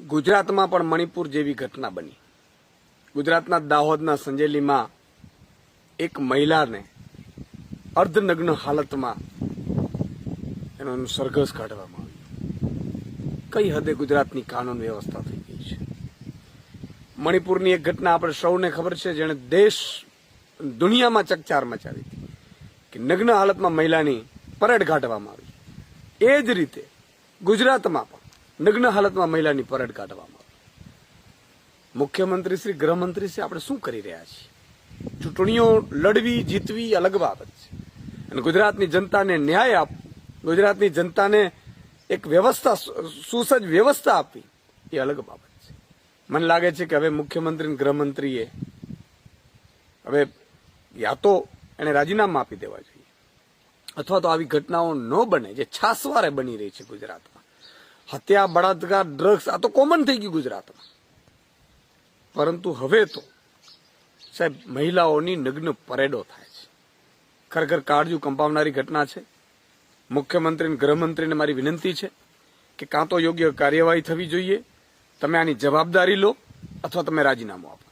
ગુજરાતમાં પણ મણિપુર જેવી ઘટના બની. ગુજરાતના દાહોદના સંજેલીમાં એક મહિલાને અર્ધનગ્ન હાલતમાં એનું સરઘસ કાઢવામાં આવ્યું. કઈ હદે ગુજરાતની કાનૂન વ્યવસ્થા થઈ ગઈ છે. મણિપુરની એક ઘટના આપણે સૌને ખબર છે, જેણે દેશ દુનિયામાં ચકચાર મચાવી હતી કે નગ્ન હાલતમાં મહિલાની પરેડ કાઢવામાં આવી. એ જ રીતે ગુજરાતમાં પણ નગ્ન હાલતમાં મહિલાની પરેડ કાઢવામાં આવી. મુખ્યમંત્રી શ્રી, ગૃહમંત્રી શ્રી, આપણે શું કરી રહ્યા છીએ? ચૂંટણીઓ લડવી જીતવી અલગ બાબત છે, અને ગુજરાતની જનતાને ન્યાય આપવો, ગુજરાતની જનતાને એક વ્યવસ્થા, સુસજ્જ વ્યવસ્થા આપવી એ અલગ બાબત છે. મને લાગે છે કે હવે મુખ્યમંત્રી અને ગૃહમંત્રીએ હવે યા તો એને રાજીનામા આપી દેવા જોઈએ, અથવા તો આવી ઘટનાઓ ન બને જે છાસવારે બની રહી છે ગુજરાતમાં. હત્યા, બળાત્કાર, ડ્રગ્સ, આ તો કોમન થઈ ગયું ગુજરાતમાં. પરંતુ હવે તો સાહેબ મહિલાઓની નગ્ન પરેડો થાય છે. ખરેખર કાળજું કંપાવનારી ઘટના છે. મુખ્યમંત્રી અને ગૃહમંત્રીને મારી વિનંતી છે કે કાં તો યોગ્ય કાર્યવાહી થવી જોઈએ, તમે આની જવાબદારી લો, અથવા તમે રાજીનામું આપો.